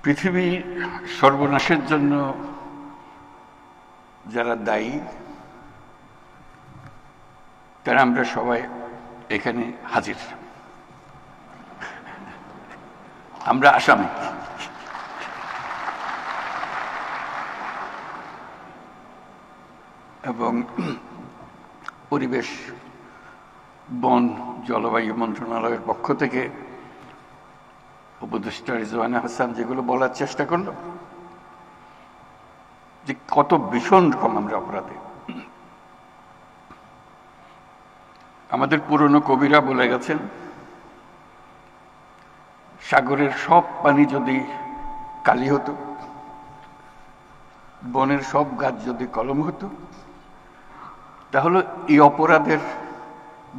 পৃথিবী সর্বনাশের জন্য যারা দায়ী তারা আমরা সবাই এখানে হাজির। আমরা আসামি। এবং পরিবেশ, বন, জলবায়ু মন্ত্রণালয়ের পক্ষ থেকে উপদেষ্টা রিজওয়ানা হাসান যেগুলো বলার চেষ্টা করলো যে কত ভীষণ রকম আমরা অপরাধী। আমাদের পুরনো কবিরা বলে গেছেন, সাগরের সব পানি যদি কালি হতো, বনের সব গাছ যদি কলম হতো, তাহলে এই অপরাধের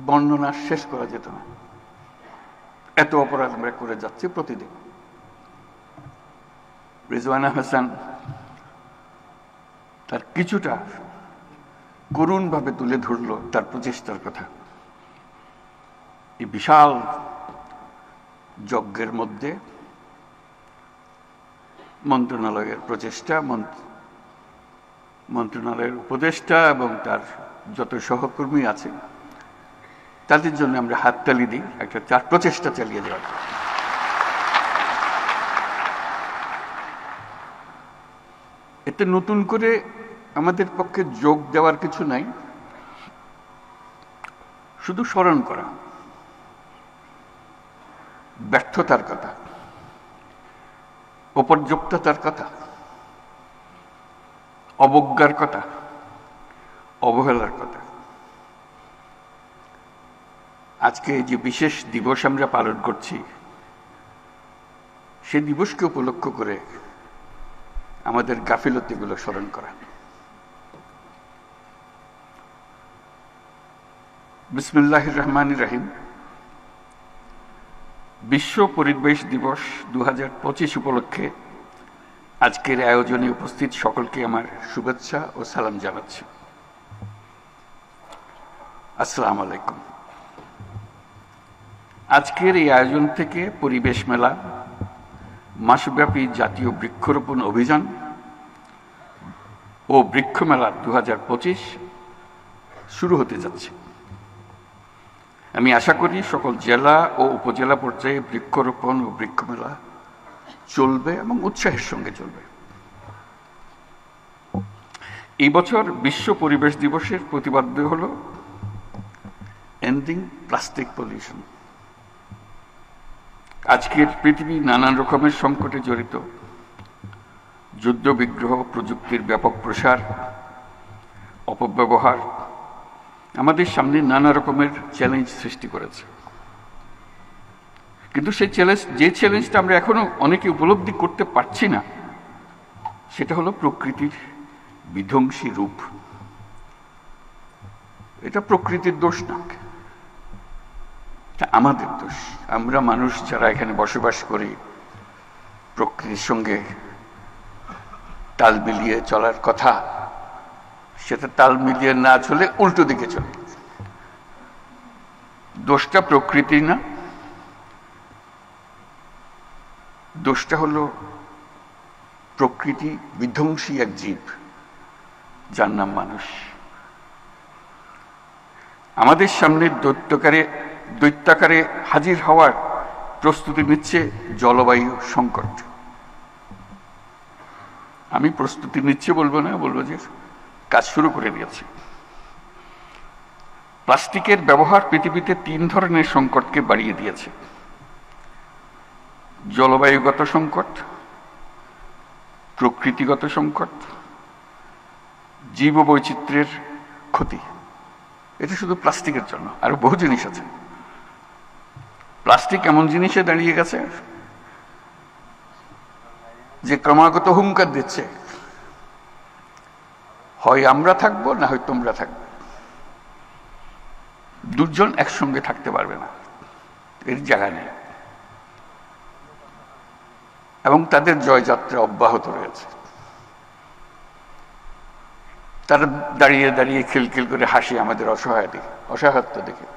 বর্ণনা শেষ করা যেত না। এত অপরাধ আমরা করে যাচ্ছি প্রতিদিন। রিজওয়ানা হাসান তার কিছুটা করুণভাবে তুলে ধরল তার প্রচেষ্টার কথা। এই বিশাল যজ্ঞের মধ্যে মন্ত্রণালয়ের প্রচেষ্টা, মন্ত্রণালয়ের উপদেষ্টা এবং তার যত সহকর্মী আছে তাদের জন্য আমরা হাততালি দিই, একটা তার প্রচেষ্টা চালিয়ে যাওয়ার। এতে নতুন করে আমাদের পক্ষে যোগ দেওয়ার কিছু নাই, শুধু স্মরণ করা ব্যর্থতার কথা, অপর্যাপ্ততার কথা, অবজ্ঞার কথা, অবহেলার কথা। আজকে যে বিশেষ দিবস আমরা পালন করছি, সেই দিবসকে উপলক্ষ করে আমাদের গাফিলতিগুলো স্মরণ করা। বিসমিল্লাহির রহমানির রহিম। বিশ্ব পরিবেশ দিবস 2025 উপলক্ষে আজকের আয়োজনে উপস্থিত সকলকে আমার শুভেচ্ছা ও সালাম জানাচ্ছি। আসসালামু আলাইকুম। আজকের এই আয়োজন থেকে পরিবেশ মেলা, মাসব্যাপী জাতীয় বৃক্ষরোপণ অভিযান ও বৃক্ষ মেলা 2025 শুরু হতে যাচ্ছে। আমি আশা করি সকল জেলা ও উপজেলা পর্যায়ে বৃক্ষরোপণ ও বৃক্ষ মেলা চলবে এবং উৎসাহের সঙ্গে চলবে। এই বছর বিশ্ব পরিবেশ দিবসের প্রতিপাদ্য হল এন্ডিং প্লাস্টিক পলিউশন। আজকের পৃথিবী নানান রকমের সংকটে জড়িত। যুদ্ধ বিগ্রহ, প্রযুক্তির ব্যাপক প্রসার, অপব্যবহার আমাদের সামনে নানা রকমের চ্যালেঞ্জ সৃষ্টি করেছে। কিন্তু সেই চ্যালেঞ্জটা আমরা এখনো অনেকে উপলব্ধি করতে পারছি না, সেটা হলো প্রকৃতির বিধ্বংসী রূপ। এটা প্রকৃতির দোষ না, আমাদের দোষ। আমরা মানুষ যারা এখানে বসবাস করি, প্রকৃতির সঙ্গে তাল মিলিয়ে চলার কথা, সেটা তাল মিলিয়ে না চলে উল্টো দিকে চলে। দোষটা প্রকৃতি না, দোষটা হলো প্রকৃতি বিধ্বংসী এক জীব যার নাম মানুষ। আমাদের সামনে দৈত্যাকারে হাজির হওয়ার প্রস্তুতি নিচ্ছে জলবায়ু সংকট। আমি প্রস্তুতি নিচ্ছে বলবো না, বলবো যে কাজ শুরু করে দিয়েছে। প্লাস্টিকের ব্যবহার পৃথিবীতে 3 ধরনের সংকটকে বাড়িয়ে দিয়েছে: জলবায়ুগত সংকট, প্রকৃতিগত সংকট, জীববৈচিত্র্যের ক্ষতি। এটা শুধু প্লাস্টিকের জন্য, আরো বহু জিনিস আছে। প্লাস্টিক এমন জিনিসে দাঁড়িয়ে গেছে যে ক্রমাগত হুঙ্কার দিচ্ছে, হয় আমরা থাকবো না হয় তোমরা থাকবে। দুজন একসঙ্গে থাকতে পারবে না, এর জায়গা নেই। এবং তাদের জয়যাত্রা অব্যাহত রয়েছে। তারা দাঁড়িয়ে দাঁড়িয়ে খিলখিল করে হাসি আমাদের অসহায়ত্ব দেখে,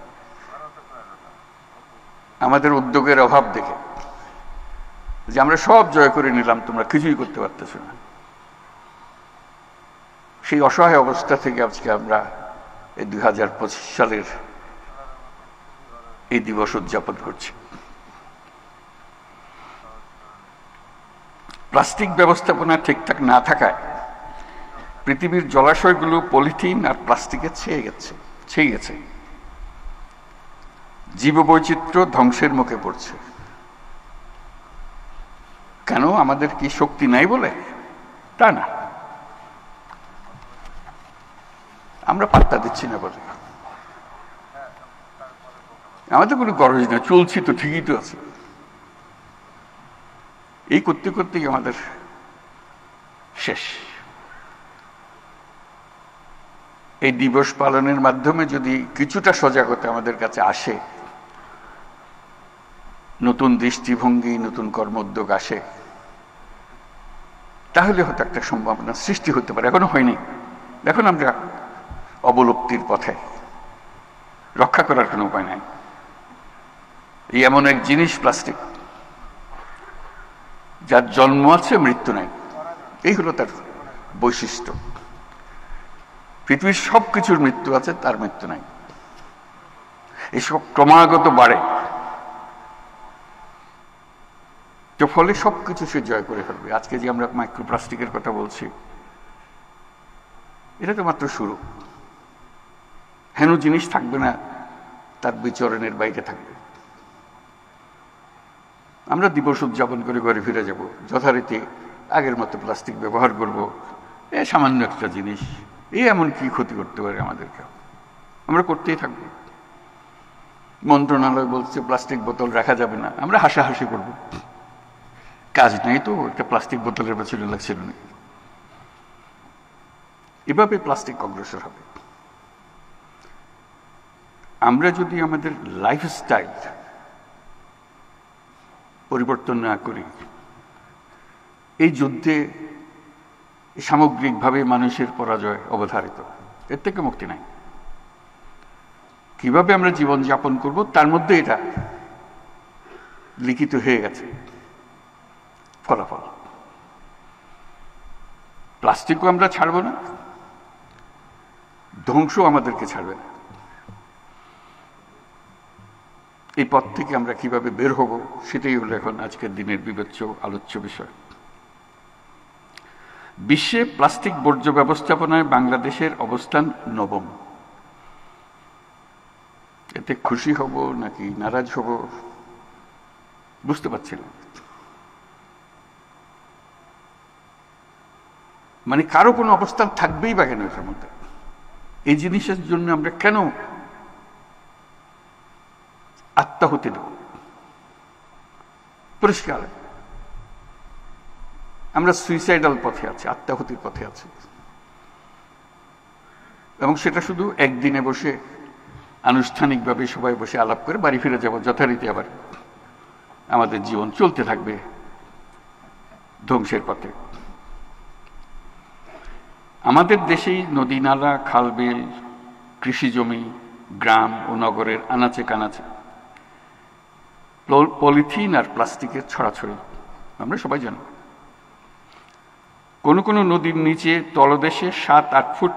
আমাদের উদ্যোগের অভাব দেখে। যে আমরা সব জয় করে নিলাম, তোমরা কিছুই করতে পারতেছ না। সেই অসহায় অবস্থা থেকে আজকে আমরা এই 2025 সালের এই দিবস উদযাপন করছি। প্লাস্টিক ব্যবস্থাপনা ঠিকঠাক না থাকায় পৃথিবীর জলাশয়গুলো পলিথিন আর প্লাস্টিকে ছেয়ে গেছে। জীববৈচিত্র্য ধ্বংসের মুখে পড়ছে। কেন? আমাদের কি শক্তি নাই বলে? তা না, আমরা পাত্তা দিচ্ছি না বলে। আমাদের কোনো গরজ না, চলছি তো, ঠিকই তো আছে। এই করতে করতেই আমাদের শেষ। এই দিবস পালনের মাধ্যমে যদি কিছুটা সজাগতা আমাদের কাছে আসে, নতুন দৃষ্টিভঙ্গি, নতুন কর্মোদ্যোগ আসে, তাহলে হয়তো একটা সম্ভাবনা সৃষ্টি হতে পারে। এখনো হয়নি। এখন আমরা অবলুপ্তির পথে, রক্ষা করার কোনো উপায় নাই। এই এমন এক জিনিস প্লাস্টিক, যার জন্ম আছে, মৃত্যু নাই। এই হলো তার বৈশিষ্ট্য। পৃথিবীর সব কিছুর মৃত্যু আছে, তার মৃত্যু নাই। এসব ক্রমাগত বাড়ে, তো ফলে সবকিছু সে জয় করে ফেলবে। আজকে যে আমরা মাইক্রোপ্লাস্টিকের কথা বলছি, এটা তো মাত্র শুরু। হেন জিনিস থাকবে না, তার বিচরণের বাইরে থাকবে। আমরা দিবস উদযাপন করে ঘরে ফিরে যাব, যথারীতি আগের মতো প্লাস্টিক ব্যবহার করব। এ সামান্য একটা জিনিস, এমন কি ক্ষতি করতে পারে আমাদেরকে? আমরা করতেই থাকবো। মন্ত্রণালয় বলছে প্লাস্টিক বোতল রাখা যাবে না, আমরা হাসাহাসি করব। কাজ নেই তো, একটা প্লাস্টিক বোতলের পেছনে লাগছিল না। এভাবে প্লাস্টিক অগ্রসর হবে। আমরা যদি আমাদের লাইফস্টাইল পরিবর্তন না করি, এই যুদ্ধে সামগ্রিকভাবে মানুষের পরাজয় অবধারিত। এর থেকে মুক্তি নাই। কিভাবে আমরা জীবন যাপন করব, তার মধ্যে এটা লিখিত হয়ে গেছে ফলাফল। প্লাস্টিকও আমরা ছাড়ব না, ধ্বংস আমাদেরকে ছাড়বে না। এই পথ থেকে আমরা কিভাবে বের হব, সেটাই হলো এখন আজকের দিনের বিবেচ্য আলোচ্য বিষয়। বিশ্বে প্লাস্টিক বর্জ্য ব্যবস্থাপনায় বাংলাদেশের অবস্থান 9ম। এতে খুশি হব নাকি নারাজ হব বুঝতে পারছি না। মানে কারো কোনো অবস্থান থাকবেই বা কেন এটার মধ্যে? এই জিনিসের জন্য আমরা কেন আত্মাহুতি দেব? পরিষ্কার আমরা সুইসাইডাল পথে আছি, আত্মাহুতির পথে আছি। এবং সেটা শুধু একদিনে বসে আনুষ্ঠানিকভাবে সবাই বসে আলাপ করে বাড়ি ফিরে যাব, যথারীতি আবার আমাদের জীবন চলতে থাকবে ধ্বংসের পথে। আমাদের দেশেই নদী, নালা, খাল, বিল, কৃষি জমি, গ্রাম ও নগরের আনাচে কানাচে পলিথিন আর প্লাস্টিকের ছড়াছড়ি আমরা সবাই জানি। কোনো কোনো নদীর নিচে তলদেশে 7-8 ফুট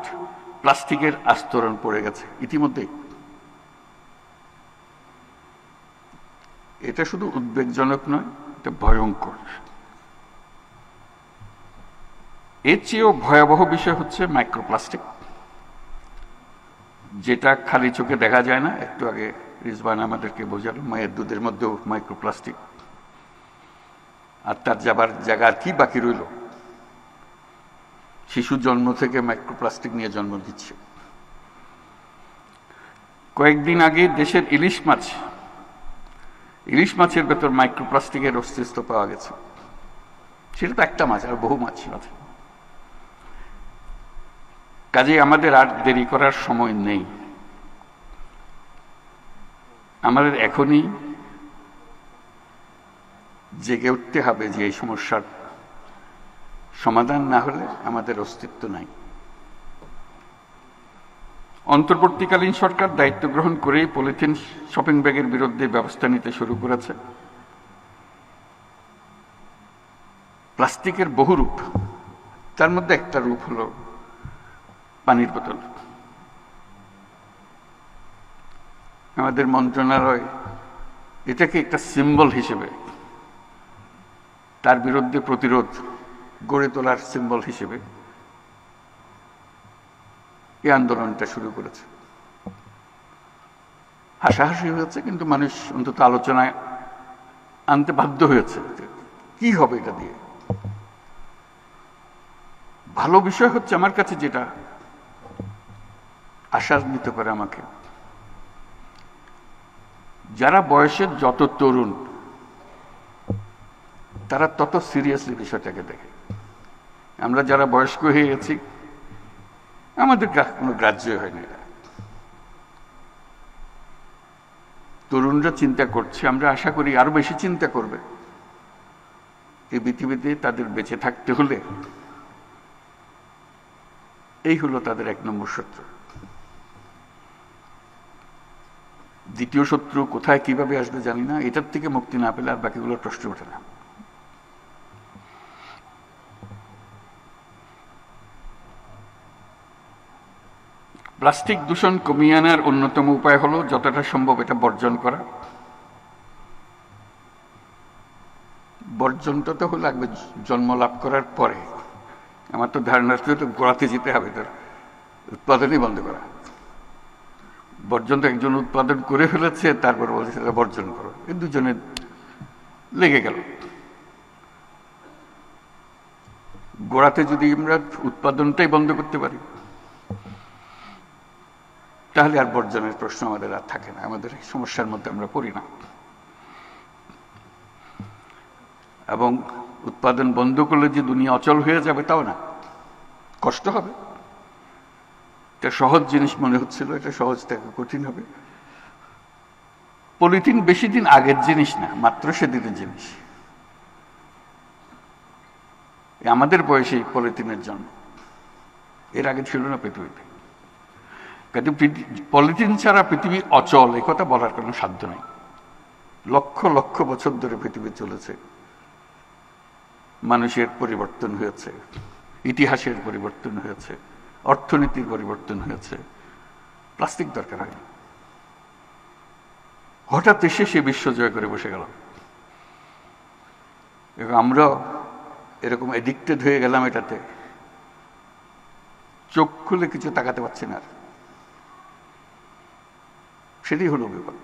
প্লাস্টিকের আস্তরণ পড়ে গেছে ইতিমধ্যে। এটা শুধু উদ্বেগজনক নয়, এটা ভয়ঙ্কর। এর চেয়েও ভয়াবহ বিষয় হচ্ছে মাইক্রোপ্লাস্টিক, যেটা খালি চোখে দেখা যায় না। একটু আগে রিজওয়ান আমাদেরকে বোঝালো, মায়ের দুধের মধ্যেও মাইক্রোপ্লাস্টিক। আর তার যাবার জায়গা আর কি বাকি রইল? শিশু জন্ম থেকে মাইক্রোপ্লাস্টিক নিয়ে জন্ম দিচ্ছে। কয়েকদিন আগে দেশের ইলিশ মাছের ভেতর মাইক্রোপ্লাস্টিকের অস্তিত্ব পাওয়া গেছে। সেটা তো একটা মাছ, আর বহু মাছ আছে। কাজে আমাদের আর দেরি করার সময় নেই। আমাদের এখনই জেগে উঠতে হবে যে এই সমস্যার সমাধান না হলে আমাদের অস্তিত্ব নাই। অন্তর্বর্তীকালীন সরকার দায়িত্ব গ্রহণ করেই পলিথিন শপিং ব্যাগের বিরুদ্ধে ব্যবস্থা নিতে শুরু করেছে। প্লাস্টিকের বহু রূপ, তার মধ্যে একটা রূপ হলো পানির বোতল। আমাদের মন্ত্রণালয় এটাকে একটা সিম্বল হিসেবে, তার বিরুদ্ধে প্রতিরোধ গড়ে তোলার সিম্বল হিসেবে এই আন্দোলনটা শুরু করেছে। হাসাহাসি হয়েছে, কিন্তু মানুষ অন্তত আলোচনায় আনতে বাধ্য হয়েছে কি হবে এটা দিয়ে। ভালো বিষয় হচ্ছে আমার কাছে যেটা আশান্বিত করে আমাকে, যারা বয়সের যত তরুণ তারা তত সিরিয়াসলি বিষয়টাকে দেখে। আমরা যারা বয়স্ক হয়ে গেছি আমাদের কোনো গ্রাহ্য হয় না। তরুণরা চিন্তা করছে, আমরা আশা করি আরো বেশি চিন্তা করবে। এই পৃথিবীতে তাদের বেঁচে থাকতে হলে এই হলো তাদের 1 নম্বর শত্রু। দ্বিতীয় শত্রু কোথায় কিভাবে আসবে জানি না, এটার থেকে মুক্তি না পেলে আর বাকিগুলোর প্রশ্ন ওঠে না। প্লাস্টিক দূষণ কমিয়ে আনার অন্যতম উপায় হলো যতটা সম্ভব এটা বর্জন করা। বর্জনটা তো হলো লাগবে জন্ম লাভ করার পরে। আমার তো ধারণা তো গোড়াতে যেতে হবে, তার উৎপাদনই বন্ধ করা। বর্জন তো একজন উৎপাদন করে ফেলেছে, তারপর বলছে সেটা বর্জন করো, এই দুজনে লেগে গেল। গোড়াতে যদি আমরা উৎপাদনটাই বন্ধ করতে পারি তাহলে আর বর্জনের প্রশ্ন আমাদের আর থাকে না, আমাদের সমস্যার মধ্যে আমরা পড়ি না। এবং উৎপাদন বন্ধ করলে যে দুনিয়া অচল হয়ে যাবে তাও না, কষ্ট হবে। এটা সহজ জিনিস মনে হচ্ছিল, এটা সহজ থেকে কঠিন হবে। পলিথিন বেশি দিন আগের জিনিস না, মাত্র সেদিনের জিনিস। আমাদের বয়সে পলিথিনের জন্ম, এর আগে ছিল না পৃথিবীতে। কিন্তু পলিথিন ছাড়া পৃথিবী অচল এ কথা বলার কোনো সাধ্য নেই। লক্ষ লক্ষ বছর ধরে পৃথিবী চলেছে, মানুষের পরিবর্তন হয়েছে, ইতিহাসের পরিবর্তন হয়েছে, অর্থনীতির পরিবর্তন হয়েছে, প্লাস্টিক দরকার হয়। হঠাৎ এসে সে বিশ্ব জয় করে বসে গেল এবং আমরা এরকম এডিক্টেড হয়ে গেলাম এটাতে, চোখ খুলে কিছু তাকাতে পারছি না। সেটাই হলো বিপদ।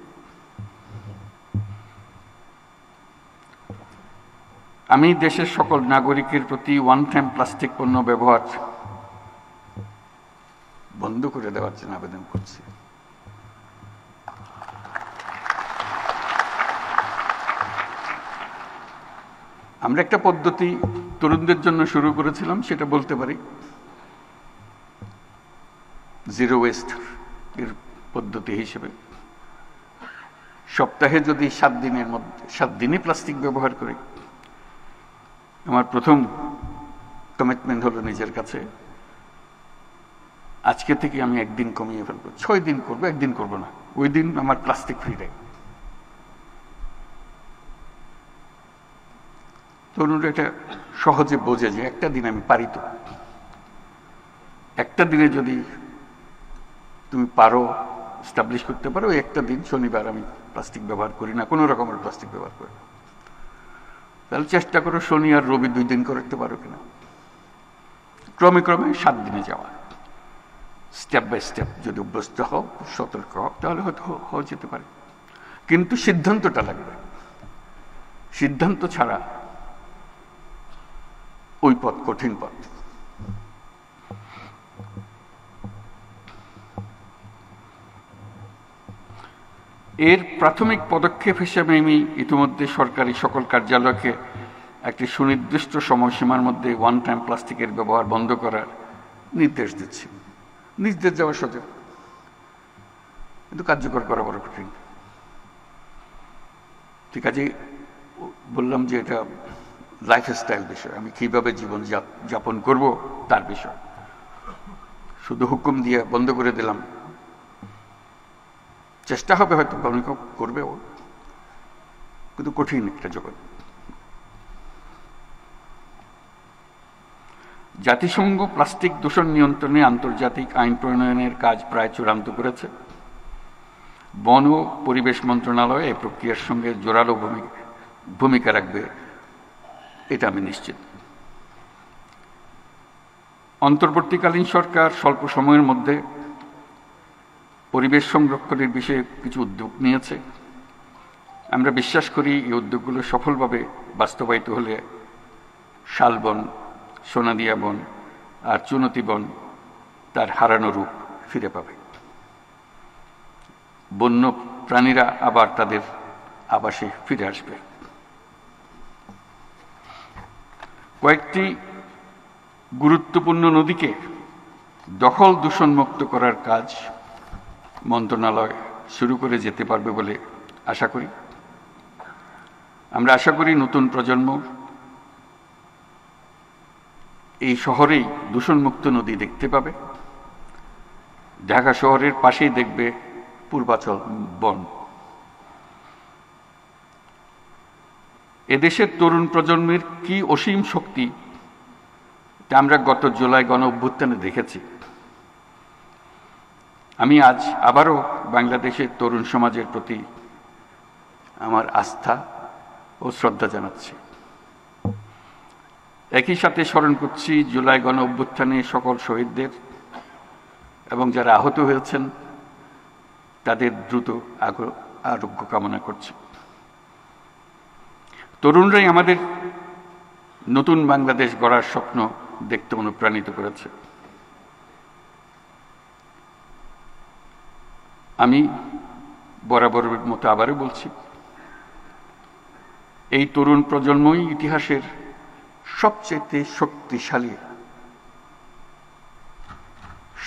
আমি দেশের সকল নাগরিকের প্রতি ওয়ান টাইম প্লাস্টিক পণ্য ব্যবহার বন্ধ করে দেওয়ার জন্য আবেদন করছি। আমরা একটা পদ্ধতি তরুণদের জন্য শুরু করেছিলাম, সেটা বলতে পারি জিরো ওয়েস্ট এর পদ্ধতি হিসেবে। সপ্তাহে যদি 7 দিনের মধ্যে 7 দিনই প্লাস্টিক ব্যবহার করি, আমার প্রথম কমিটমেন্ট হলো নিজের কাছে, আজকে থেকে আমি 1 দিন কমিয়ে ফেলবো। 6 দিন করবো, 1 দিন করবো না। ওই দিন আমার প্লাস্টিক ফ্রি ডে। তরুণরা এটা সহজে বোঝে যে একটা দিন আমি পারি। তো একটা দিনে যদি তুমি পারো এস্টাবলিশ করতে পারো, ওই একটা দিন শনিবার আমি প্লাস্টিক ব্যবহার করি না, কোনো রকমের প্লাস্টিক ব্যবহার করি না, তাহলে চেষ্টা করো শনি আর রবি 2 দিন করতে পারো কিনা। ক্রমে ক্রমে 7 দিনে যাওয়া, স্টেপ বাই স্টেপ যদি অভ্যস্ত হও, সতর্ক হও, তাহলে হয়তো হয়ে যেতে পারে। কিন্তু সিদ্ধান্তটা লাগবে। সিদ্ধান্ত ছাড়া ওই পথ কঠিন পথ। এর প্রাথমিক পদক্ষেপ হিসেবে আমি ইতিমধ্যে সরকারি সকল কার্যালয়কে একটি সুনির্দিষ্ট সময়সীমার মধ্যে ওয়ান টাইম প্লাস্টিকের ব্যবহার বন্ধ করার নির্দেশ দিচ্ছি। নির্দেশ দেওয়া সোজা, কিন্তু কার্যকর করা বড় কঠিন। ঠিক আছে, বললাম যে এটা লাইফস্টাইল বিষয়, আমি কিভাবে জীবন যাপন করব তার বিষয়। শুধু হুকুম দিয়ে বন্ধ করে দিলাম, চেষ্টা হবে হয়তো অনেক করবেও, কিন্তু কঠিন একটা জগৎ। জাতিসংঘ প্লাস্টিক দূষণ নিয়ন্ত্রণে আন্তর্জাতিক আইন প্রণয়নের কাজ প্রায় চূড়ান্ত করেছে। বন ও পরিবেশ মন্ত্রণালয় এই প্রক্রিয়ার সঙ্গে জোরালো ভূমিকা রাখবে, এটা আমি নিশ্চিত। অন্তর্বর্তীকালীন সরকার স্বল্প সময়ের মধ্যে পরিবেশ সংরক্ষণের বিষয়ে কিছু উদ্যোগ নিয়েছে। আমরা বিশ্বাস করি এই উদ্যোগগুলো সফলভাবে বাস্তবায়িত হলে শালবন, সোনাদিয়া বন আর চুনতি বন তার হারানো রূপ ফিরে পাবে। বন্য প্রাণীরা আবার তাদের আবাসে ফিরে আসবে। কয়েকটি গুরুত্বপূর্ণ নদীকে দখল দূষণমুক্ত করার কাজ মন্ত্রণালয় শুরু করে যেতে পারবে বলে আশা করি। আমরা আশা করি নতুন প্রজন্ম এই শহরেই দূষণমুক্ত নদী দেখতে পাবে। ঢাকা শহরের পাশেই দেখবে পূর্বাচল বন। এদেশের তরুণ প্রজন্মের কি অসীম শক্তি, তা আমরা গত জুলাই গণ অভ্যুত্থানে দেখেছি। আমি আজ আবারও বাংলাদেশের তরুণ সমাজের প্রতি আমার আস্থা ও শ্রদ্ধা জানাচ্ছি। একই সাথে স্মরণ করছি জুলাই গণ অভ্যুত্থানে সকল শহীদদের এবং যারা আহত হয়েছেন তাদের দ্রুত আরোগ্য কামনা করছি। তরুণরাই আমাদের নতুন বাংলাদেশ গড়ার স্বপ্ন দেখতে অনুপ্রাণিত করেছে। আমি বরাবরের মতো আবারও বলছি, এই তরুণ প্রজন্মই ইতিহাসের সবচেয়ে শক্তিশালী,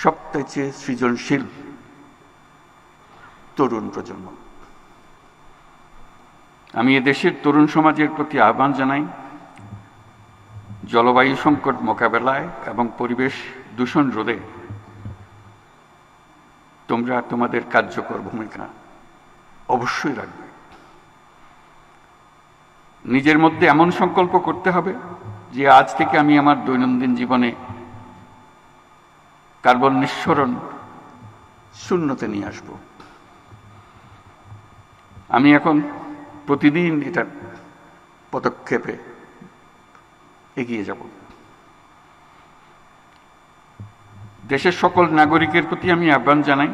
সবচেয়ে সৃজনশীল তরুণ প্রজন্ম। আমি এদেশের তরুণ সমাজের প্রতি আহ্বান জানাই, জলবায়ু সংকট মোকাবেলায় এবং পরিবেশ দূষণ রোধে তোমরা তোমাদের কার্যকর ভূমিকা অবশ্যই রাখবে। নিজের মধ্যে এমন সংকল্প করতে হবে যে আজ থেকে আমি আমার দৈনন্দিন জীবনে কার্বন নিঃসরণ শূন্যতে নিয়ে আসব। আমি এখন প্রতিদিন এটার পদক্ষেপে এগিয়ে যাব। দেশের সকল নাগরিকের প্রতি আমি আহ্বান জানাই,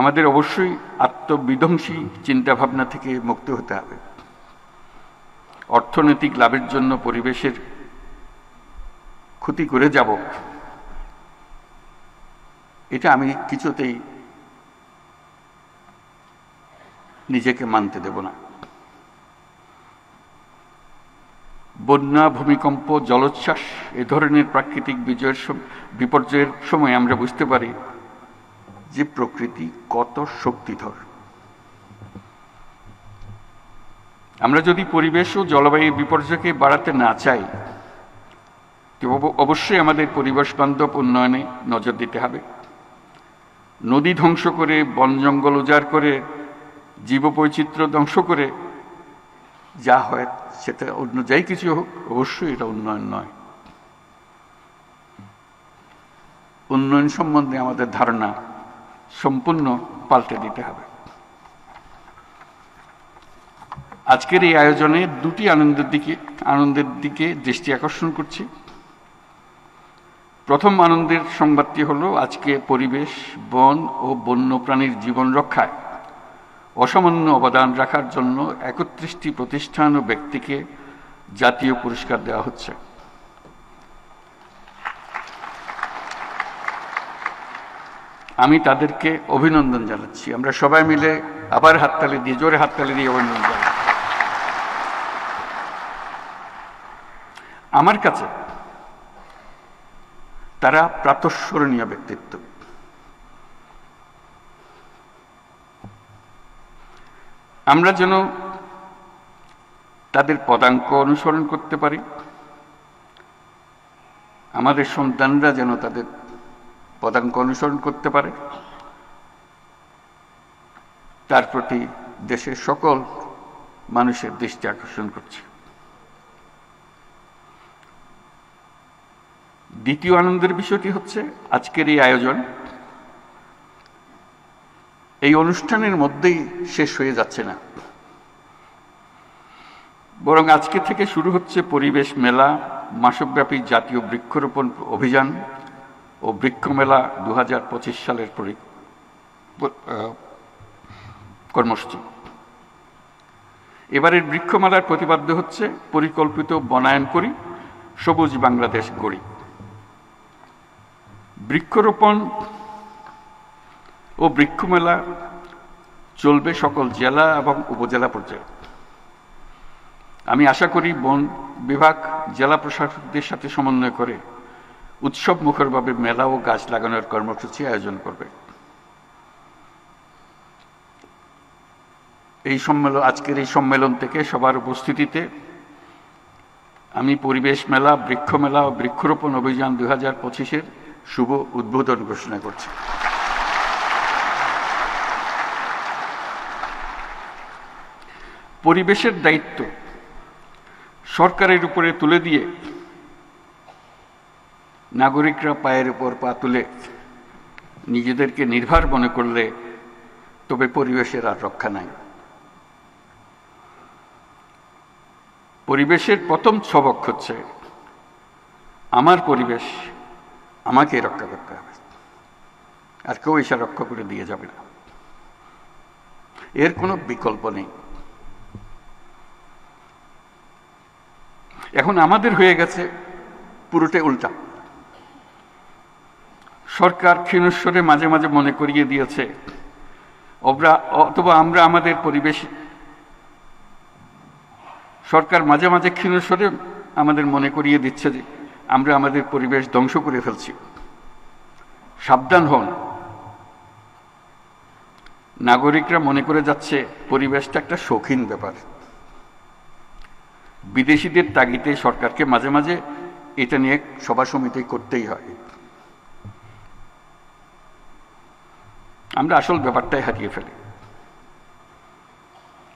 আমাদের অবশ্যই আত্মবিধ্বংসী চিন্তাভাবনা থেকে মুক্ত হতে হবে। অর্থনৈতিক লাভের জন্য পরিবেশের ক্ষতি করে যাব, এটা আমি কিছুতেই নিজেকে মানতে দেব না। বন্যা, ভূমিকম্প, জলোচ্ছ্বাস এ ধরনের প্রাকৃতিক বিপর্যয়ের সময় আমরা বুঝতে পারি যে প্রকৃতি কত শক্তিধর। আমরা যদি পরিবেশ ও জলবায়ু বিপর্যয়কে বাড়াতে না চাই, অবশ্যই আমাদের পরিবেশ বান্ধব উন্নয়নে নজর দিতে হবে। নদী ধ্বংস করে, বন জঙ্গল উজাড় করে, জীববৈচিত্র্য ধ্বংস করে যা হয় সেটা অন্য যাই কিছু হোক, অবশ্যই এটা উন্নয়ন নয়। উন্নয়ন সম্বন্ধে আমাদের ধারণা সম্পূর্ণ পাল্টে দিতে হবে। আজকের এই আয়োজনে দুটি আনন্দের দিকে দৃষ্টি আকর্ষণ করছি। প্রথম আনন্দের সংবাদটি হলো, আজকে পরিবেশ, বন ও বন্যপ্রাণীর জীবন রক্ষায় অসামান্য অবদান রাখার জন্য ৩১টি প্রতিষ্ঠান ও ব্যক্তিকে জাতীয় পুরস্কার দেওয়া হচ্ছে। আমি তাদেরকে অভিনন্দন জানাচ্ছি। আমরা সবাই মিলে আবার হাততালি দিয়ে, জোরে হাততালি দিয়ে অভিনন্দন জানাচ্ছি। আমার কাছে তারা প্রাতঃস্মরণীয় ব্যক্তিত্ব। আমরা যেন তাদের পদাঙ্ক অনুসরণ করতে পারি, আমাদের সন্তানরা যেন তাদের পদাঙ্ক অনুসরণ করতে পারে, তার প্রতি দেশের সকল মানুষের দৃষ্টি আকর্ষণ করছে। দ্বিতীয় আনন্দের বিষয়টি হচ্ছে আজকের এই আয়োজন এই অনুষ্ঠানের মধ্যেই শেষ হয়ে যাচ্ছে না, বরং আজকে থেকে শুরু হচ্ছে পরিবেশ মেলা, মাসব্যাপী জাতীয় বৃক্ষরোপণ অভিযান ও বৃক্ষ মেলা 2025 সালের কর্মসূচি। এবারের বৃক্ষমেলার প্রতিপাদ্য হচ্ছে পরিকল্পিত বনায়ন করি, সবুজ বাংলাদেশ গড়ি। বৃক্ষরোপণ ও বৃক্ষমেলা চলবে সকল জেলা এবং উপজেলা পর্যায়ে। আমি আশা করি বন বিভাগ জেলা প্রশাসকদের সাথে সমন্বয় করে উৎসব মুখরভাবে মেলা ও গাছ লাগানোর কর্মসূচি আয়োজন করবে। আজকের এই সম্মেলন থেকে সবার উপস্থিতিতে আমি পরিবেশ মেলা, বৃক্ষ মেলা ও বৃক্ষরোপণ অভিযান 2025-এর শুভ উদ্বোধন ঘোষণা করছি। পরিবেশের দায়িত্ব সরকারের উপরে তুলে দিয়ে নাগরিকরা পায়ের উপর পা তুলে নিজেদেরকে নির্ভর মনে করলে তবে পরিবেশের আর রক্ষা নাই। পরিবেশের প্রথম সবক হচ্ছে আমার পরিবেশ আমাকে রক্ষা করতে হবে, আর কেউ এসে রক্ষা করে দিয়ে যাবে না, এর কোনো বিকল্প নেই। এখন আমাদের হয়ে গেছে পুরোটাই উল্টা। সরকার ক্ষীণস্বরে মাঝে মাঝে মনে করিয়ে দিয়েছে অথবা আমরা আমাদের পরিবেশ, সরকার মাঝে মাঝে ক্ষীণস্বরে আমাদের মনে করিয়ে দিচ্ছে যে আমরা আমাদের পরিবেশ ধ্বংস করে ফেলছি। সাবধান হন, নাগরিকরা মনে করে যাচ্ছে পরিবেশটা একটা শৌখিন ব্যাপার। বিদেশিদের তাগিদে সরকারকে মাঝে মাঝে এটা নিয়ে সভা সমিতি করতেই হয়। আমরা আসল ব্যাপারটাই হারিয়ে ফেলি।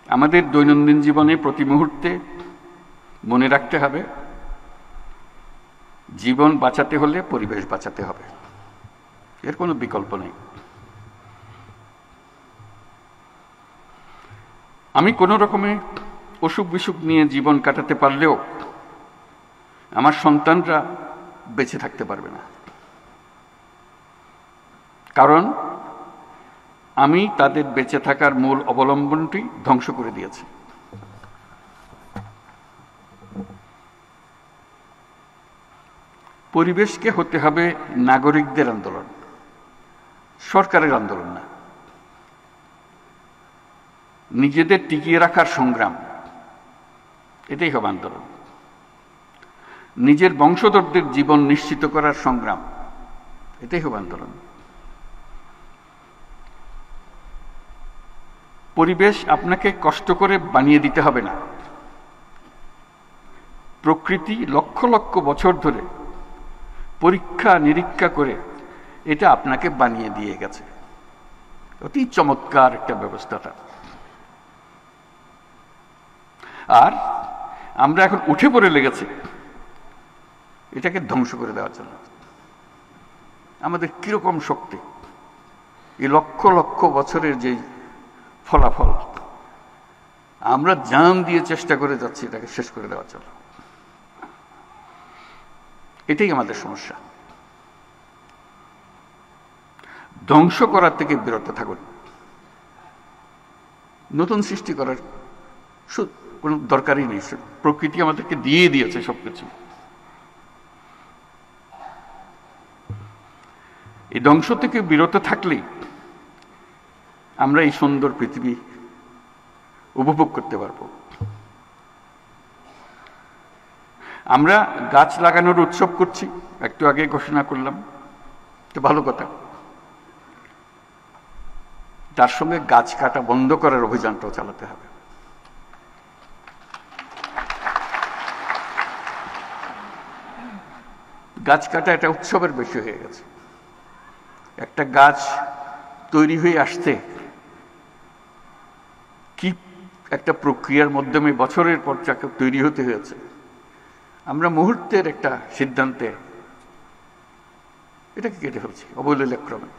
আমাদের দৈনন্দিন জীবনে প্রতি মুহূর্তে মনে রাখতে হবে জীবন বাঁচাতে হলে পরিবেশ বাঁচাতে হবে, এর কোনো বিকল্প নেই। আমি কোনো রকমে অসুখ বিসুখ নিয়ে জীবন কাটাতে পারলেও আমার সন্তানরা বেঁচে থাকতে পারবে না, কারণ আমি তাদের বেঁচে থাকার মূল অবলম্বনটি ধ্বংস করে দিয়েছি। পরিবেশকে হতে হবে নাগরিকদের আন্দোলন, সরকারের আন্দোলন না। নিজেদের টিকিয়ে রাখার সংগ্রাম, এটাই হবে আন্দোলন। নিজের বংশধরদের জীবন নিশ্চিত করার সংগ্রাম, এটাই হবে আন্দোলন। পরিবেশ আপনাকে কষ্ট করে বানিয়ে দিতে হবে না। প্রকৃতি লক্ষ লক্ষ বছর ধরে পরীক্ষা নিরীক্ষা করে এটা আপনাকে বানিয়ে দিয়ে গেছে। অতি চমৎকার একটা ব্যবস্থাটা। আর আমরা এখন উঠে পড়ে লেগেছি এটাকে ধ্বংস করে দেওয়ার জন্য। আমাদের কিরকম শক্তি, এই লক্ষ লক্ষ বছরের যে ফলাফল, আমরা জান দিয়ে চেষ্টা করে যাচ্ছি এটাকে শেষ করে দেওয়ার জন্য। এটাই আমাদের সমস্যা। ধ্বংস করার থেকে বিরত থাকুন। নতুন সৃষ্টি করার কোনো দরকারই নেই। প্রকৃতি আমাদেরকে দিয়ে দিয়েছে সবকিছু। এই ধ্বংস থেকে বিরত থাকলেই আমরা এই সুন্দর পৃথিবী উপভোগ করতে পারব। আমরা গাছ লাগানোর উৎসব করছি, একটু আগে ঘোষণা করলাম, তো ভালো কথা। তার সঙ্গে গাছ কাটা বন্ধ করার অভিযানটাও চালাতে হবে। গাছ কাটা এটা উৎসবের বেশি হয়ে গেছে। একটা গাছ তৈরি হয়ে আসতে কি একটা প্রক্রিয়ার মাধ্যমে বছরের পর যাকে তৈরি হতে হয়েছে। আমরা মুহূর্তের একটা সিদ্ধান্তে এটাকে কেটে ফেলছি অবলীলাক্রমে।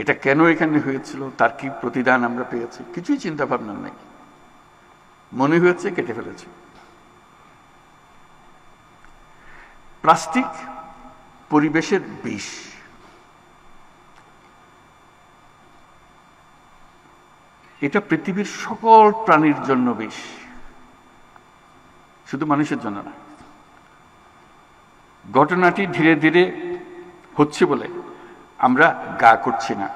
এটা কেন এখানে হয়েছিল, তার কি প্রতিদান আমরা পেয়েছি, কিছুই চিন্তা ভাবনা নাই, মনে হয়েছে কেটে ফেলেছি। প্লাস্টিক পরিবেশের বিষ। এটা পৃথিবীর সকল প্রাণীর জন্য বিষ, শুধু মানুষের জন্য না। ঘটনাটি ধীরে ধীরে হচ্ছে বলে আমরা গা করছি না।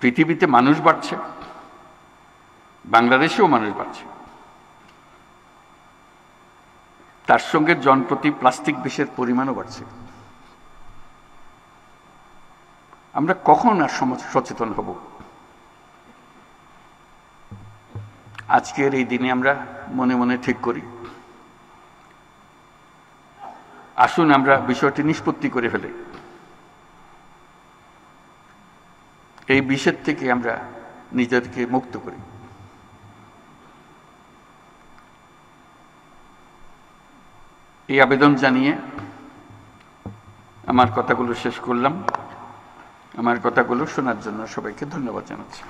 পৃথিবীতে মানুষ বাড়ছে, বাংলাদেশেও মানুষ বাড়ছে, তার সঙ্গে জনপ্রতি প্লাস্টিক বিষের পরিমাণও বাড়ছে। আমরা কখন আর সচেতন হব? আজকের এই দিনে আমরা মনে মনে ঠিক করি, আসুন আমরা বিষয়টি নিষ্পত্তি করে ফেলি। এই বিষের থেকে আমরা নিজেদেরকে মুক্ত করি। এই আবেদন জানিয়ে আমার কথাগুলো শেষ করলাম। আমার কথাগুলো শোনার জন্য সবাইকে ধন্যবাদ জানাচ্ছি।